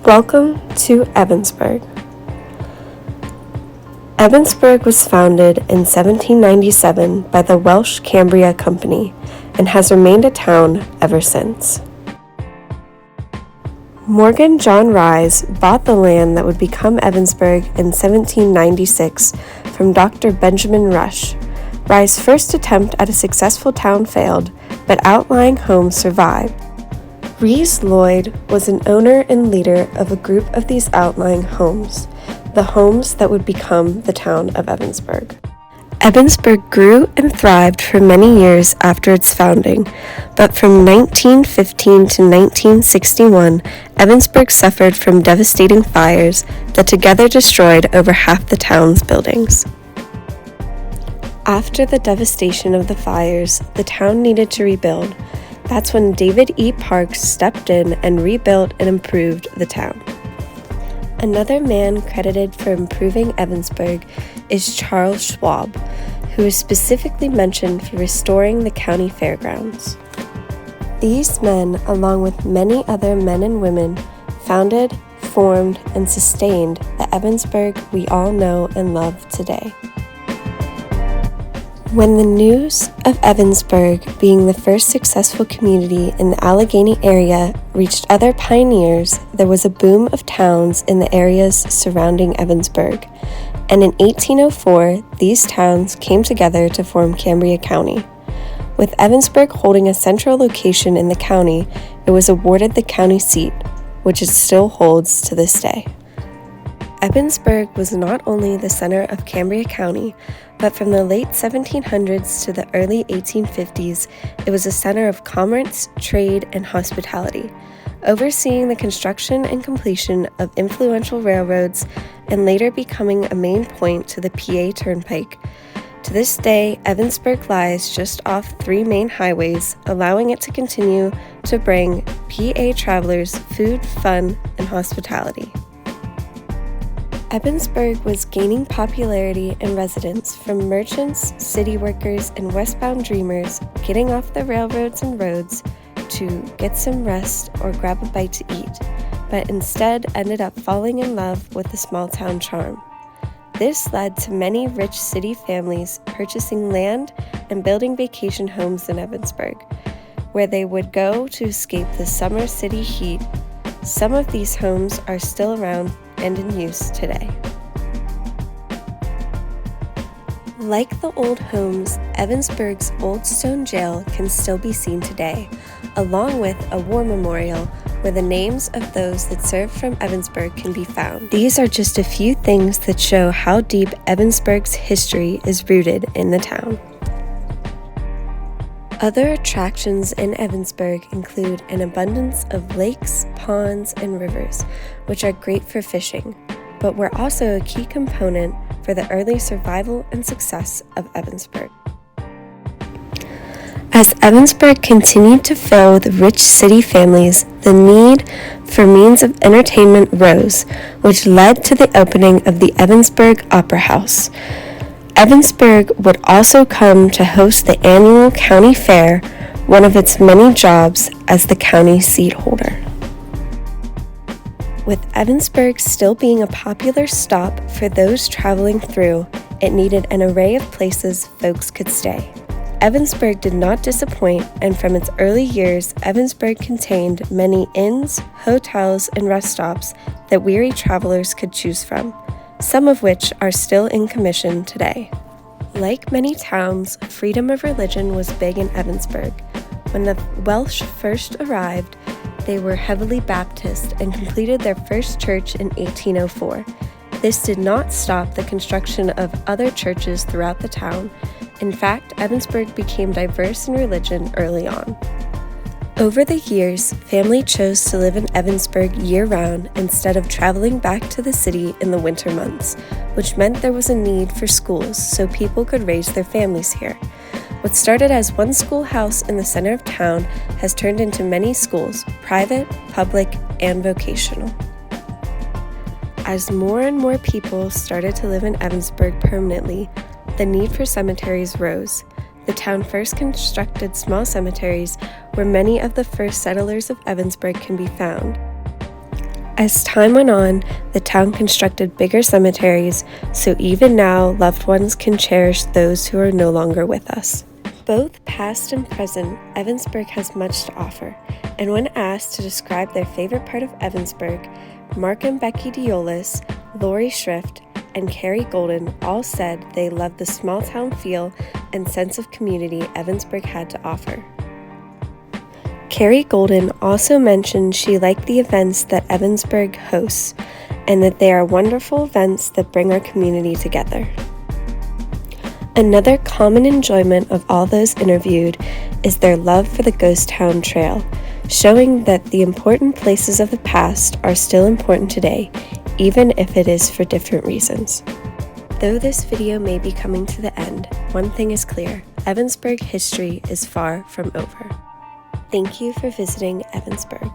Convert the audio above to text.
Welcome to Ebensburg. Ebensburg was founded in 1797 by the Welsh Cambria Company and has remained a town ever since. Morgan John Rise bought the land that would become Ebensburg in 1796 from Dr. Benjamin Rush. Rise's first attempt at a successful town failed, but outlying homes survived. Rees Lloyd was an owner and leader of a group of these outlying homes, the homes that would become the town of Ebensburg. Ebensburg grew and thrived for many years after its founding, but from 1915 to 1961, Ebensburg suffered from devastating fires that together destroyed over half the town's buildings. After the devastation of the fires, the town needed to rebuild. That's when David E. Parks stepped in and rebuilt and improved the town. Another man credited for improving Ebensburg is Charles Schwab, who is specifically mentioned for restoring the county fairgrounds. These men, along with many other men and women, founded, formed, and sustained the Ebensburg we all know and love today. When the news of Ebensburg being the first successful community in the Allegheny area reached other pioneers, there was a boom of towns in the areas surrounding Ebensburg, and in 1804, these towns came together to form Cambria County. With Ebensburg holding a central location in the county, it was awarded the county seat, which it still holds to this day. Ebensburg was not only the center of Cambria County, but from the late 1700s to the early 1850s, it was a center of commerce, trade, and hospitality, overseeing the construction and completion of influential railroads and later becoming a main point to the PA Turnpike. To this day, Ebensburg lies just off three main highways, allowing it to continue to bring PA travelers food, fun, and hospitality. Ebensburg was gaining popularity and residents from merchants, city workers, and westbound dreamers getting off the railroads and roads to get some rest or grab a bite to eat, but instead ended up falling in love with the small town charm. This led to many rich city families purchasing land and building vacation homes in Ebensburg, where they would go to escape the summer city heat. Some of these homes are still around and in use today. Like the old homes, Ebensburg's old stone jail can still be seen today, along with a war memorial where the names of those that served from Ebensburg can be found. These are just a few things that show how deep Ebensburg's history is rooted in the town. Other attractions in Ebensburg include an abundance of lakes, ponds, and rivers, which are great for fishing, but were also a key component for the early survival and success of Ebensburg. As Ebensburg continued to fill with rich city families, the need for means of entertainment rose, which led to the opening of the Ebensburg Opera House. Ebensburg would also come to host the annual county fair, one of its many jobs as the county seat holder. With Ebensburg still being a popular stop for those traveling through, it needed an array of places folks could stay. Ebensburg did not disappoint, and from its early years, Ebensburg contained many inns, hotels, and rest stops that weary travelers could choose from, some of which are still in commission today. Like many towns, freedom of religion was big in Ebensburg. When the Welsh first arrived, they were heavily Baptist and completed their first church in 1804. This did not stop the construction of other churches throughout the town. In fact, Ebensburg became diverse in religion early on. Over the years, family chose to live in Ebensburg year-round instead of traveling back to the city in the winter months, which meant there was a need for schools so people could raise their families here. What started as one schoolhouse in the center of town has turned into many schools, private, public, and vocational. As more and more people started to live in Ebensburg permanently, the need for cemeteries rose. The town first constructed small cemeteries where many of the first settlers of Ebensburg can be found. As time went on, the town constructed bigger cemeteries, so even now loved ones can cherish those who are no longer with us. Both past and present, Ebensburg has much to offer, and when asked to describe their favorite part of Ebensburg, Mark and Becky Diolis, Lori Schrift, and Carrie Golden all said they loved the small town feel and sense of community Ebensburg had to offer. Carrie Golden also mentioned she liked the events that Ebensburg hosts and that they are wonderful events that bring our community together. Another common enjoyment of all those interviewed is their love for the Ghost Town Trail, showing that the important places of the past are still important today, even if it is for different reasons. Though this video may be coming to the end, one thing is clear: Ebensburg history is far from over. Thank you for visiting Ebensburg.